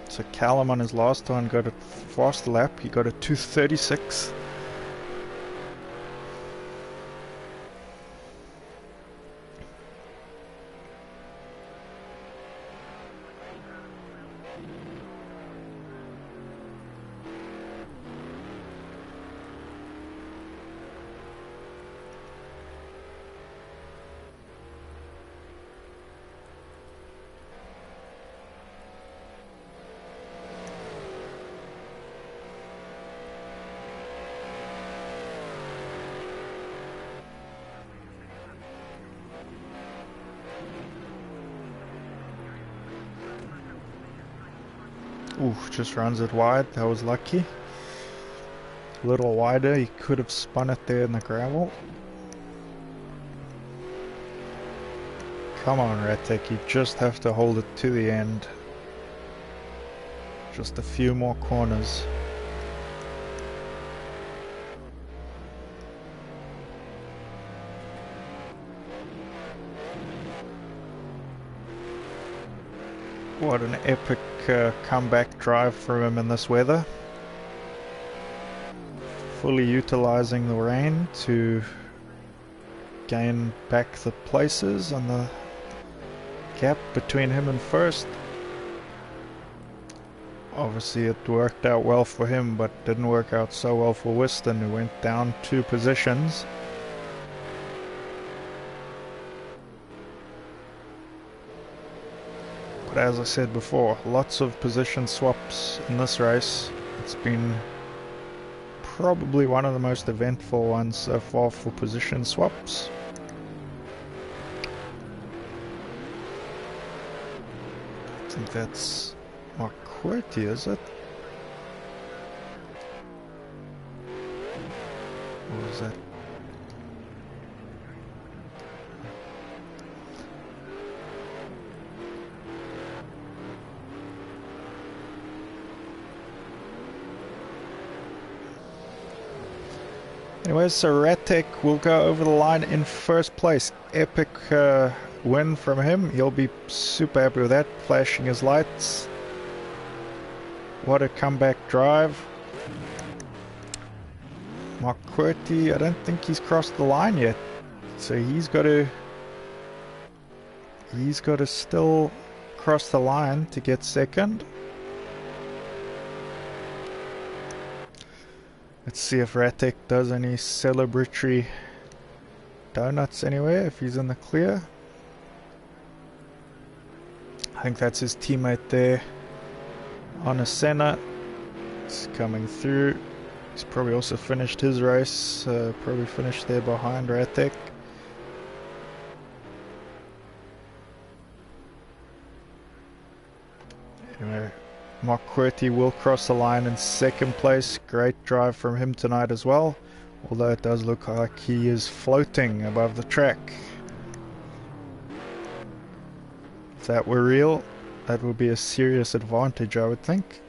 So Callum on his last one got a fast lap. He got a 2:36. Ooh, just runs it wide. That was lucky. A little wider. He could have spun it there in the gravel. Come on, Ratek. You just have to hold it to the end. Just a few more corners. What an epic comeback drive from him in this weather. Fully utilizing the rain to gain back the places and the gap between him and first. Obviously it worked out well for him, but didn't work out so well for Whiston, who went down 2 positions. But as I said before, lots of position swaps in this race. It's been probably one of the most eventful ones so far for position swaps. I think that's McQuarrie, is it? Or was that? Anyways, so Ratek will go over the line in first place. Epic win from him. He'll be super happy with that. Flashing his lights. What a comeback drive. McQuarrie, I don't think he's crossed the line yet. So he's got to still cross the line to get second. Let's see if Ratek does any celebratory donuts anywhere, if he's in the clear. I think that's his teammate there. On Senna. It's coming through. He's probably also finished his race. Probably finished there behind Ratek. Anyway, McQuarrie will cross the line in second place. Great drive from him tonight as well. Although it does look like he is floating above the track. If that were real, that would be a serious advantage, I would think.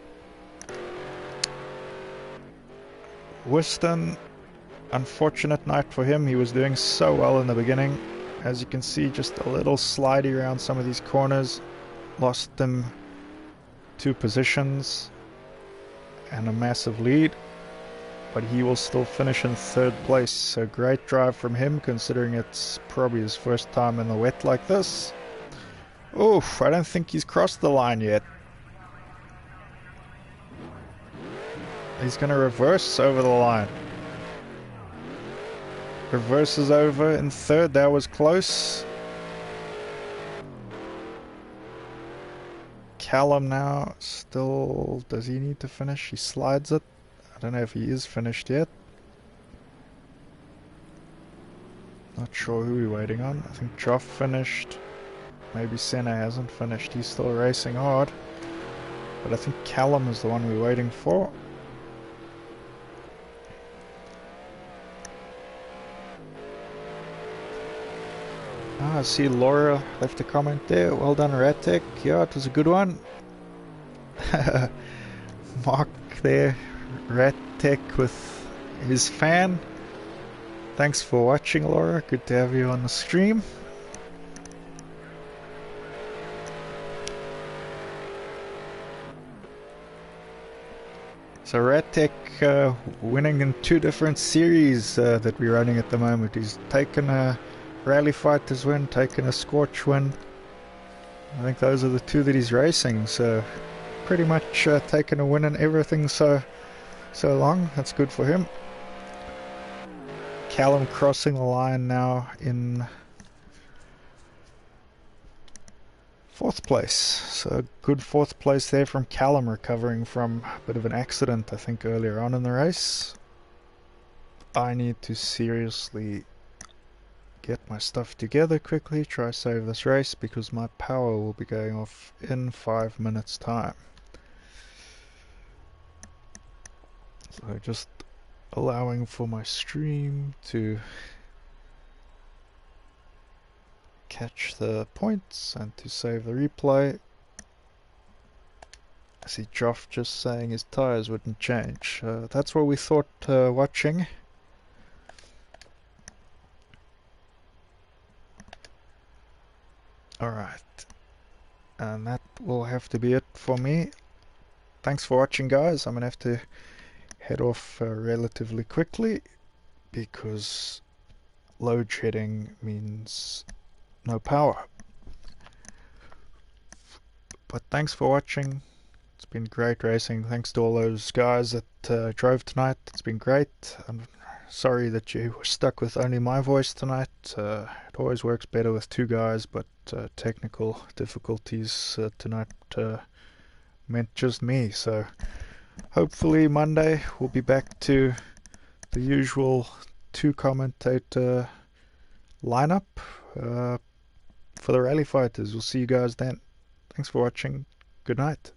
Whiston unfortunate night for him. He was doing so well in the beginning. As you can see, just a little slidey around some of these corners. Lost them 2 positions and a massive lead. But he will still finish in 3rd place. So great drive from him, considering it's probably his first time in the wet like this. Oof, I don't think he's crossed the line yet. He's going to reverse over the line. Reverses over in 3rd. That was close. Callum now still... Does he need to finish? He slides it. I don't know if he is finished yet. Not sure who we're waiting on. I think Joff finished. Maybe Senna hasn't finished. He's still racing hard. But I think Callum is the one we're waiting for. I see Laura left a comment there. Well done, Ratek. Yeah, it was a good one. Mark there, Ratek with his fan. Thanks for watching, Laura. Good to have you on the stream. So Ratek winning in 2 different series that we're running at the moment. He's taken a Rally Fighters win, taken a Scorch win. I think those are the 2 that he's racing. So pretty much taken a win in everything so long. That's good for him. Callum crossing the line now in 4th place. So good 4th place there from Callum, recovering from a bit of an accident I think earlier on in the race. I need to seriously get my stuff together quickly, try save this race, because my power will be going off in 5 minutes time. So just allowing for my stream to catch the points and to save the replay. I see Joff just saying his tires wouldn't change. That's what we thought watching. Alright, and that will have to be it for me. Thanks for watching, guys. I'm gonna have to head off relatively quickly because load shedding means no power. But thanks for watching. It's been great racing. Thanks to all those guys that drove tonight. It's been great. I'm sorry that you were stuck with only my voice tonight. It always works better with 2 guys, but technical difficulties tonight meant just me. So hopefully Monday we'll be back to the usual 2 commentator lineup for the Rally Fighters. We'll see you guys then. Thanks for watching. Good night.